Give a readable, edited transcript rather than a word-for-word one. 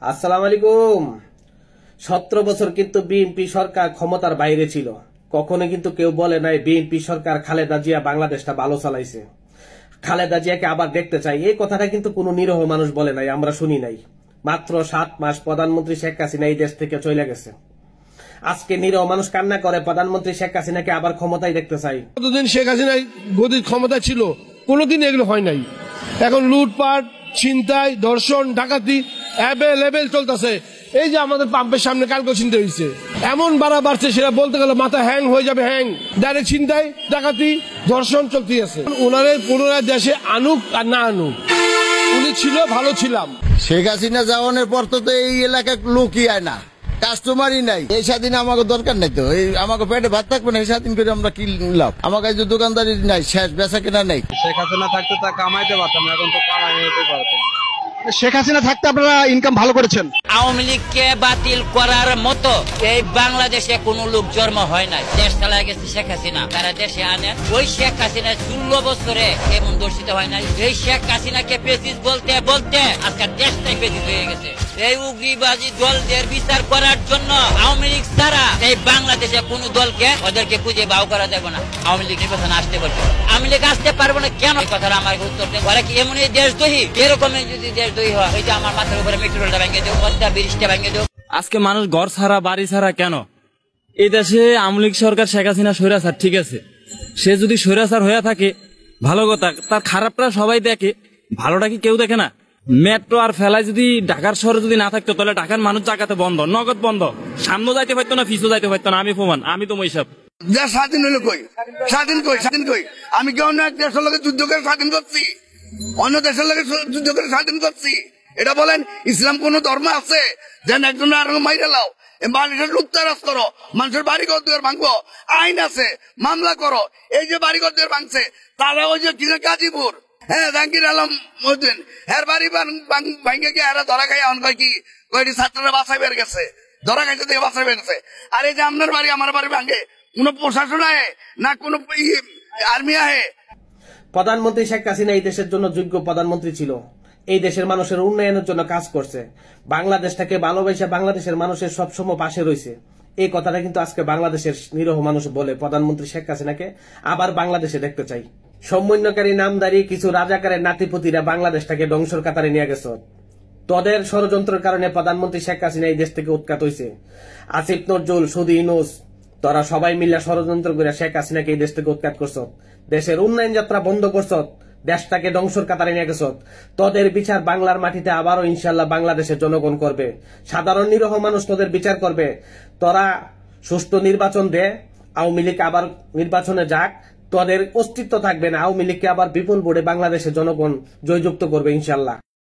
আসসালামু আলাইকুম। 17 বছর কিন্তু বিএনপি সরকার ক্ষমতার বাইরে ছিল। কখনো কিন্তু কেউ বলে নাই বিএনপি সরকার খালেদা জিয়া বাংলাদেশটা ভালো চালাইছে, খালেদা জিয়াকে আবার দেখতে চাই। এই কথাটা কিন্তু কোনো নিরহ মানুষ বলে নাই, আমরা শুনি নাই। মাত্র 7 মাস প্রধানমন্ত্রী শেখ হাসিনা এই দেশ থেকে চলে গেছে। আজকে নিরহ মানুষ কান্না করে প্রধানমন্ত্রী শেখ হাসিনাকে আবার ক্ষমতায় দেখতে চাই। কতদিন শেখ হাসিনা গদির ক্ষমতা ছিল, কোনোদিন এগুলো হয় নাই। এখন লুটপাট, ছিনতাই, ধর্ষণ, ডাকাতি অ্যাভেলেবেল চলতেছে। এই যে আমাদের পাম্পের সামনে কালকে ছিনতাই হয়েছে, এমন বাড়া বাড়ছে সেটা বলতে গেলে মাথা হ্যাং হয়ে যাবে। ডাইরেক্ট ছিনতাই, ডাকাতি, ধর্ষণ চলতেই আছে। ওনারে পুনরায় দেশে আনুক আর না আনুক, উনি ছিল ভালো ছিলাম। শেখ হাসিনা যাওয়ানোর পর তো এই এলাকায় লোকই আয় না, কাস্টমারই নাই। এই স্বাধীন আমাকে দরকার নাই তো, এই আমাকে পেটে ভাত থাকবে না, এই স্বাধীন করে আমরা কি লাভ? আমার কাছে দোকানদারি নাই, শেষ বেচা কেনা নাই। শেখ হাসিনা থাকতে তা কামাইতে পারতাম, এখন তো কামাই হতে পারতাম। শেখ হাসিনা থাকতে আপনারা ইনকাম ভালো করেছেন। আওয়ামী লীগকে বাতিল করার মতো এই বাংলাদেশে কোন লোক জন্ম হয় নাই। দেশ চালায় গেছে শেখ হাসিনা, তারা দেশে আনে। ওই শেখ হাসিনা 16 বছরে এমন দর্শিত হয় নাই। এই শেখ হাসিনাকে পেসিস বলতে বলতে আজকে দেশটাই পেসিস হয়ে গেছে। এই উগ্রবাদী দলদের বিচার করার জন্য আওয়ামী লীগ ছাড়া এই বাংলাদেশে কোন দলকে ওদেরকে খুঁজে বাউ করা যাবে না। আওয়ামী লীগ নির্বাচনে আসতে পারবে, আওয়ামী লীগ আসতে পারবো না কেন? এই কথাটা আমার উত্তর দেন। ওরা কি এমনই দেশদ্রোহী? এরকমই যদি দেশদ্রোহী হয়, এই যে আমার মাথার উপরে মেট্রোলটা ভেঙে দেব, পদ্মা ব্রিজটা ভেঙে দেব। আজকে মানুষ ঘর ছাড়া বাড়ি ছাড়া কেন? এই দেশে আওয়ামী লীগ সরকার, শেখ হাসিনা স্বৈরাচার, ঠিক আছে। সে যদি স্বৈরাচার হয়ে থাকে ভালো কথা, তার খারাপটা সবাই দেখে, ভালোটা কি কেউ দেখে না? মেট্রো আর ফেলায় যদি ঢাকার শহরে যদি না থাকতো, তাহলে ঢাকার মানুষ জায়গাতে বন্ধ, নগদ বন্ধ, সামনে যাইতে পারতো না, পিছু যাইতে পারতো না। আমি প্রমাণ, আমি তো মৈসব। দেশ স্বাধীন হলো কই? স্বাধীন কই? স্বাধীন কই? আমি কি অন্য এক দেশের লোকের যুদ্ধ করে স্বাধীন করছি? অন্য দেশের লোকের যুদ্ধ করে স্বাধীন করছি? এটা বলেন, ইসলাম কোন ধর্ম আছে যেন একজন আর মাইরে লাও, মানুষের লুপ্তারাজ করো, মানুষের বাড়িঘর দুয়ার ভাঙবো? আইন আছে, মামলা করো। এই যে বাড়িঘর দুয়ার ভাঙছে তারা ওই যে কিনা গাজীপুর, জাহাঙ্গীর আলম মহদিন, এর বাড়ি ভাঙে গিয়ে এরা ধরা খাই এমন কয় কি কয়টি ছাত্ররা বাসায় বের গেছে, ধরা খাইতে থেকে বাসায় বের গেছে। আর এই যে আপনার বাড়ি আমার বাড়ি ভাঙে, কোন প্রশাসন আহে না কোন আর্মি আহে? প্রধানমন্ত্রী শেখ হাসিনা এই দেশের জন্য যোগ্য প্রধানমন্ত্রী ছিল। এই দেশের মানুষের উন্নয়নের জন্য কাজ করছে, বাংলাদেশটাকে ভালোবাসে বাংলাদেশের মানুষের সবসময় পাশে রয়েছে। এই কথাটা কিন্তু আজকে বাংলাদেশের নিরহ মানুষ বলে প্রধানমন্ত্রী শেখ হাসিনাকে আবার বাংলাদেশে দেখতে চাই। সমন্বয়কারী নামদারি কিছু রাজাকারের নাতিপুতিরা বাংলাদেশটাকে ধ্বংসের কাতারে নিয়ে গেছে। তোদের ষড়যন্ত্রের কারণে প্রধানমন্ত্রী শেখ হাসিনা এই দেশ থেকে উৎখাত হয়েছে। আসিফ নজরুল, সুদি ইউনূস, তোরা সবাই মিলে ষড়যন্ত্র করে শেখ হাসিনাকে এই দেশ থেকে উৎখাত করছ, দেশের উন্নয়ন যাত্রা বন্ধ করছ, দেশটাকে ধ্বংসের কাতারে নিয়ে গেছ। তোদের বিচার বাংলার মাটিতে আবারও ইনশাল্লাহ বাংলাদেশের জনগণ করবে, সাধারণ নিরহ মানুষ তোদের বিচার করবে। তোরা সুষ্ঠু নির্বাচন দে, আওয়ামী লীগ আবার নির্বাচনে যাক, তোদের অস্তিত্ব থাকবে না। আওয়ামী লীগকে আবার বিপুল ভোটে বাংলাদেশের জনগণ জয়যুক্ত করবে ইনশাল্লাহ।